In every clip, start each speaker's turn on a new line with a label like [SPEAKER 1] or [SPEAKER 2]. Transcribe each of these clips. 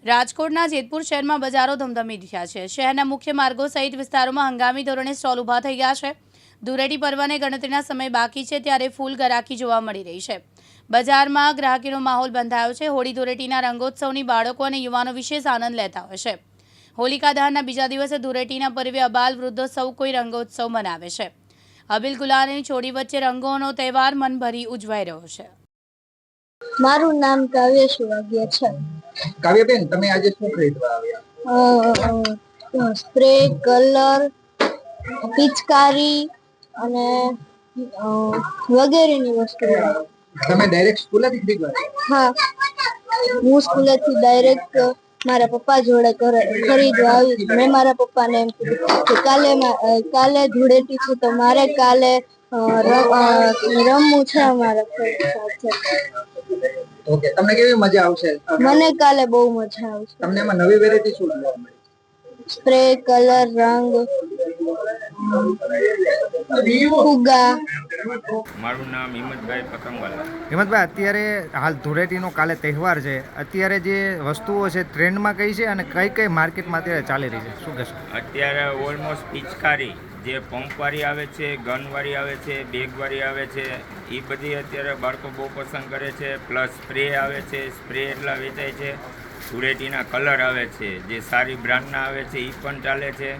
[SPEAKER 1] રાજકોટના જેતપુર શહેરમાં બજારો ધમધમી રહ્યા છે। શહેરના મુખ્ય માર્ગો સહિત વિસ્તારોમાં હંગામી ધોરણે સ્ટોલ ઊભા થઈ ગયા છે। ધૂળેટી પર્વને ગણતરીના સમય બાકી છે ત્યારે ફૂલ ગરાકી જોવા મળી રહી છે। બજારમાં ગ્રાહકીનો માહોલ બંધાયો છે। હોળી ધૂળેટીના રંગોત્સવની બાળકો અને યુવાનો વિશેષ આનંદ લેતા હોય છે। હોલિકા દહનના બીજા દિવસે ધૂળેટીના પર્વે અબાલ વૃદ્ધો સૌ કોઈ રંગોત્સવ મનાવે છે। અબીલ ગુલાલની છોડી વચ્ચે રંગોનો તહેવાર મનભરી ઉજવાઈ રહ્યો છે।
[SPEAKER 2] મારું નામ કાવ્ય સુવાગ્ય છે।
[SPEAKER 3] કાવ્યબેન, તમે આજે શું ખરીદવા આવ્યા?
[SPEAKER 2] સ્પ્રે, કલર, પિચકારી અને વગેરેની વસ્તુઓ।
[SPEAKER 3] તમે ડાયરેક્ટ સ્કૂલેથી ખરીદવા આવ્યા?
[SPEAKER 2] હા, હું સ્કૂલેથી ડાયરેક્ટ મારા પપ્પા જોડે ખરીદવા આવી। મેં મારા પપ્પાને એમ કીધું કે કાલે ધૂળેટી છે તો મારે કાલે રમવું છે અમારા સાથે।
[SPEAKER 3] ઓકે, તમને કેવી મજા આવશે?
[SPEAKER 2] મને કાલે બહુ મજા આવશે।
[SPEAKER 3] તમને એમાં નવી વેરાયટી શું જોવા મળી?
[SPEAKER 2] સ્પ્રે, કલર, રંગ, ફુગ્ગા।
[SPEAKER 4] મારું નામ હિંમતભાઈ પતંગવાલા।
[SPEAKER 5] હિંમતભાઈ, અત્યારે હાલ ધૂળેટીનો કાલે તહેવાર છે, અત્યારે જે વસ્તુઓ છે ટ્રેન્ડમાં કઈ છે અને કઈ કઈ માર્કેટમાં અત્યારે ચાલી રહી છે, શું કહેશો?
[SPEAKER 4] અત્યારે ઓલમોસ્ટ પિચકારી જે પંપવાળી આવે છે, ગનવાળી આવે છે, બેગવાળી આવે છે, એ બધી અત્યારે બાળકો બહુ પસંદ કરે છે। પ્લસ સ્પ્રે આવે છે, સ્પ્રે એટલા વેચાય છે। ધૂળેટીના કલર આવે છે, જે સારી બ્રાન્ડના આવે છે, એ પણ ચાલે છે।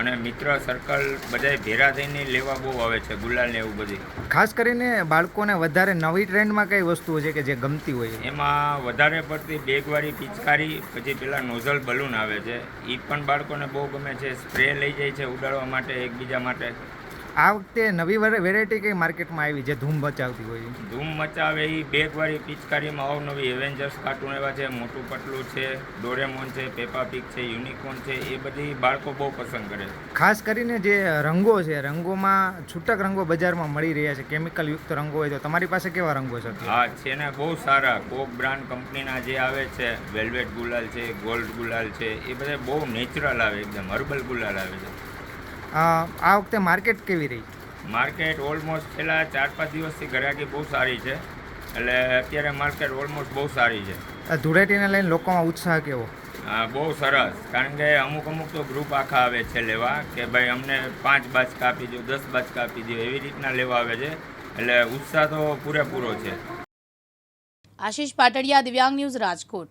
[SPEAKER 4] અને મિત્ર સર્કલ બધાય ભેરા થઈને લેવા બહુ આવે છે, ગુલાલ ને એવું બધી।
[SPEAKER 5] ખાસ કરીને બાળકોને વધારે નવી ટ્રેન્ડમાં કઈ વસ્તુઓ છે કે જે ગમતી હોય?
[SPEAKER 4] એમાં વધારે પડતી બેગવાળી પિચકારી, પછી પેલા નોઝલ બલૂન આવે છે, એ પણ બાળકોને બહુ ગમે છે। સ્પ્રે લઈ જાય છે ઉડાડવા માટે, એકબીજા માટે।
[SPEAKER 5] આ વખતે નવી વેરાયટી કઈ માર્કેટમાં આવી જે ધૂમ મચાવતી હોય?
[SPEAKER 4] ધૂમ મચાવે એ બેગવાળી પિચકારીમાં અવનવી એવેન્જર્સ કાર્ટૂન એવા છે, મોટું પતલું છે, ડોરેમોન છે, પેપા પીગ છે, યુનિકોર્ન છે, એ બધી બાળકો બહુ પસંદ કરે છે।
[SPEAKER 5] ખાસ કરીને જે રંગો છે, રંગોમાં છૂટક રંગો બજારમાં મળી રહ્યા છે, કેમિકલ યુક્ત રંગો હોય તો તમારી પાસે કેવા રંગો છે?
[SPEAKER 4] હા, છે ને, બહુ સારા કોક બ્રાન્ડ કંપનીના જે આવે છે, વેલ્વેટ ગુલાલ છે, ગોલ્ડ ગુલાલ છે, એ બધા બહુ નેચરલ આવે, એકદમ હર્બલ ગુલાલ આવે છે।
[SPEAKER 5] આ વખતે માર્કેટ કેવી રહી?
[SPEAKER 4] માર્કેટ ઓલમોસ્ટ છેલ્લા 4-5 દિવસથી ગ્રાહકી બહુ સારી છે, એટલે અત્યારે માર્કેટ ઓલમોસ્ટ બહુ સારી છે।
[SPEAKER 5] ધૂળેટીને લઈને લોકોમાં ઉત્સાહ કેવો?
[SPEAKER 4] બહુ સરસ, કારણ કે અમુક તો ગ્રુપ આખા આવે છે લેવા કે ભાઈ અમને 5 બાચકા આપી દો, 10 બાચકા આપી દો, એવી રીતના લેવા આવે છે, એટલે ઉત્સાહ તો પૂરેપૂરો છે।
[SPEAKER 1] આશીષ પાટડિયા, દિવ્યાંગ ન્યૂઝ, રાજકોટ।